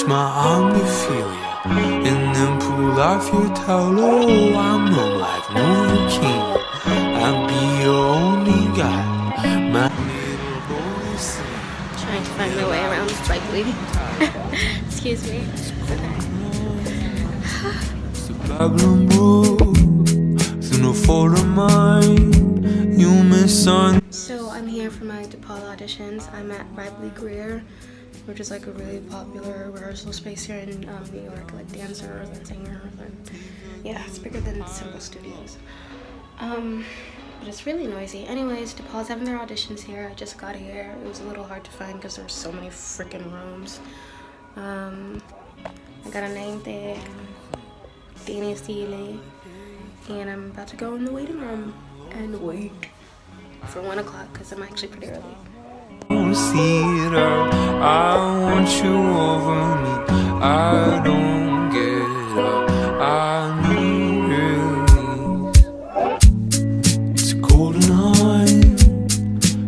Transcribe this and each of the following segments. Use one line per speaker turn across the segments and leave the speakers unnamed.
Twist my arm to feel you, and then pull off your towel. Oh, I'm numb like movie king. I'll be your only guy, my little holy sin.
Trying to find my way around slightly. Excuse me.
It's a problem, bro. Through no fault of mine, you miss on.
So I'm here for my DePaul auditions. I'm at Greer, which is like a really popular rehearsal space here in New York, like dancers and singers, and yeah, it's bigger than Simple Studios. But it's really noisy. Anyways, DePaul's having their auditions here. I just got here. It was a little hard to find because there were so many freaking rooms. I got a name tag, Danny Steely, and I'm about to go in the waiting room and wait for 1 o'clock because I'm actually pretty early.
See it out. I want you over me. I don't get up. I need release. It's cold and high.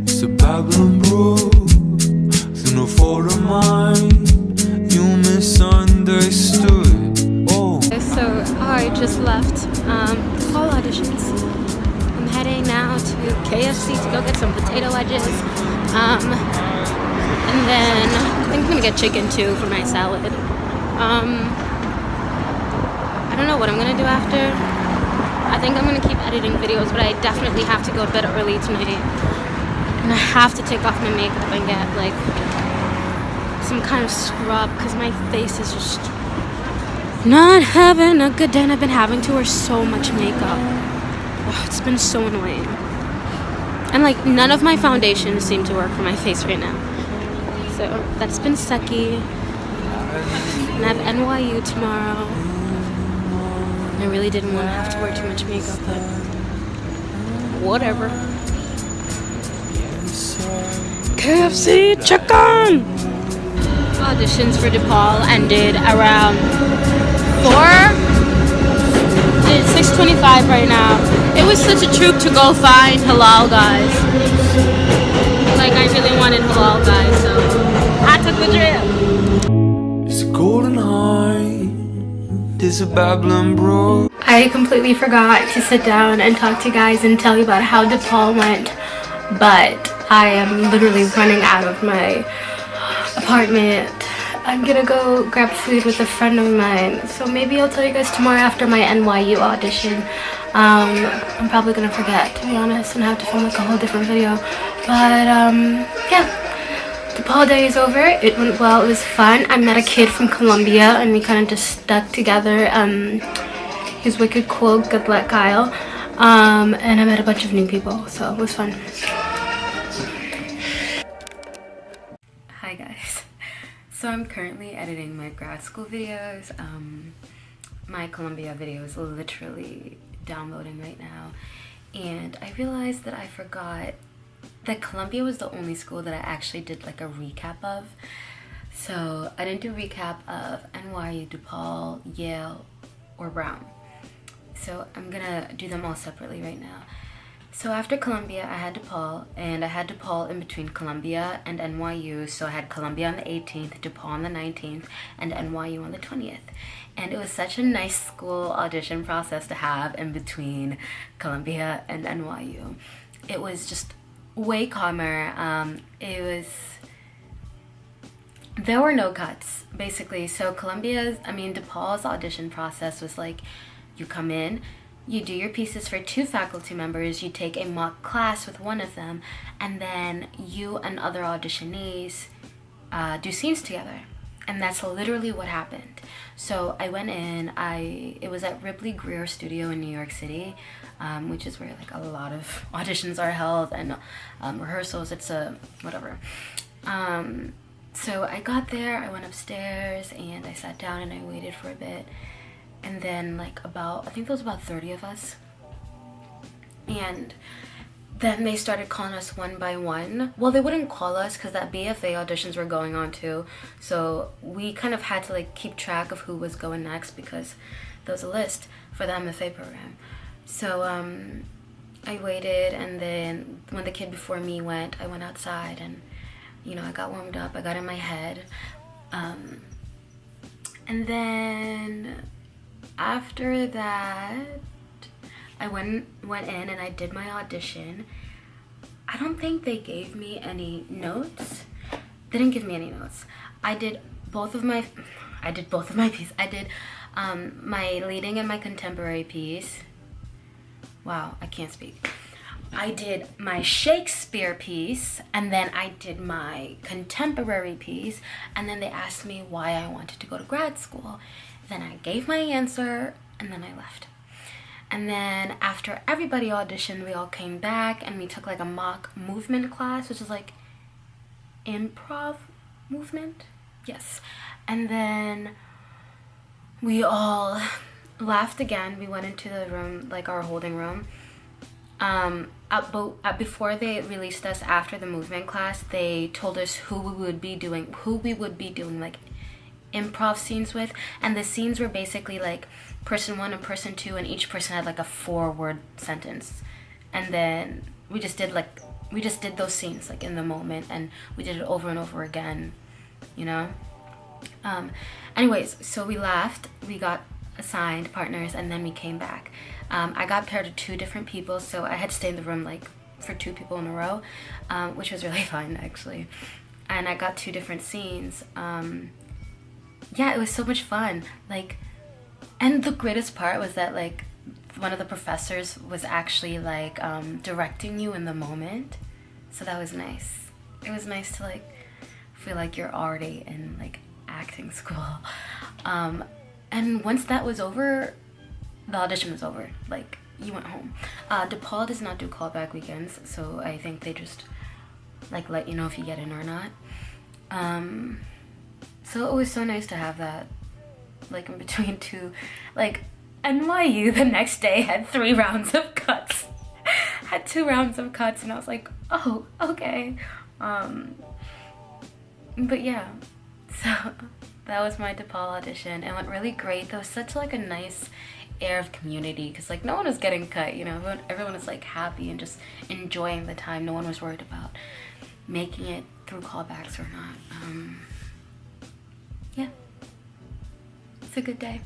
It's a Babylon bro. Through no fault of mine, you misunderstood. Oh.
So I just left all auditions. I'm heading now to KFC to go get some potato wedges. And then I think I'm gonna get chicken too for my salad. I don't know what I'm gonna do after. I think I'm gonna keep editing videos, but I definitely have to go to bed early tonight. And I have to take off my makeup and get like some kind of scrub because my face is just not having a good day, and I've been having to wear so much makeup. Oh, it's been so annoying. And like none of my foundations seem to work for my face right now. So that's been sucky. And I have NYU tomorrow. I really didn't want to have to wear too much makeup, but whatever. KFC chicken! Auditions for DePaul ended around 4? It's 6:25 right now. It was such a troop to go find halal guys. Like I really wanted halal guys, so I took the trip.
It's a golden high. It's a Babylon bro.
I completely forgot to sit down and talk to you guys and tell you about how DePaul went, but I am literally running out of my apartment. I'm gonna go grab food with a friend of mine, so maybe I'll tell you guys tomorrow after my NYU audition. I'm probably gonna forget, to be honest, and have to film like a whole different video. But yeah, the DePaul day is over. It went well. It was fun. I met a kid from Colombia, and we kind of just stuck together. He's wicked cool. Good luck, Kyle. And I met a bunch of new people, so it was fun. Hi guys. So I'm currently editing my grad school videos. My Colombia video is literally downloading right now, and I realized that I forgot that Colombia was the only school that I actually did like a recap of. So I didn't do a recap of NYU, DePaul, Yale, or Brown. So I'm gonna do them all separately right now. So after Columbia, I had DePaul, and I had DePaul in between Columbia and NYU. So I had Columbia on the 18th, DePaul on the 19th, and NYU on the 20th. And it was such a nice school audition process to have in between Columbia and NYU. It was just way calmer. There were no cuts, basically. So DePaul's audition process was like, you come in, you do your pieces for 2 faculty members, you take a mock class with one of them, and then you and other auditionees do scenes together. And that's literally what happened. So I went in, it was at Greer studio in New York City, which is where like a lot of auditions are held and rehearsals, whatever. So I got there, I went upstairs, and I sat down and I waited for a bit. And then I think there was about 30 of us. And then they started calling us one by one. Well, they wouldn't call us because that BFA auditions were going on too. So we kind of had to like keep track of who was going next because there was a list for the MFA program. So I waited, and then when the kid before me went, I went outside and, I got warmed up. I got in my head. And then after that, I went in and I did my audition. I don't think they gave me any notes. They didn't give me any notes. I did both of my pieces. I did my leading and my contemporary piece. Wow, I can't speak. I did my Shakespeare piece, and then I did my contemporary piece, and then they asked me why I wanted to go to grad school. Then I gave my answer, and then I left. And then after everybody auditioned, we all came back and we took like a mock movement class, which is like improv movement. Yes. And then we all laughed again. We went into the room, like our holding room. Before they released us after the movement class, they told us who we would be doing like improv scenes with, and the scenes were basically like person 1 and person 2, and each person had like a 4-word sentence, and then we just did those scenes like in the moment, and we did it over and over again, you know. Anyways, so we left, we got assigned partners, and then we came back. I got paired to 2 different people, so I had to stay in the room like for 2 people in a row, which was really fun actually. And I got 2 different scenes. Yeah, it was so much fun. Like, and the greatest part was that like one of the professors was actually like directing you in the moment, so that was nice. It was nice to like feel like you're already in like acting school. And once that was over, the audition was over. Like, you went home. DePaul does not do callback weekends, so I think they just like let you know if you get in or not. So it was so nice to have that, like in between 2, like NYU the next day had 3 rounds of cuts. Had 2 rounds of cuts, and I was like, oh, okay. But yeah, so that was my DePaul audition. It went really great. There was such like a nice air of community, because like no one was getting cut, you know. Everyone was like happy and just enjoying the time. No one was worried about making it through callbacks or not. Yeah, it's a good day.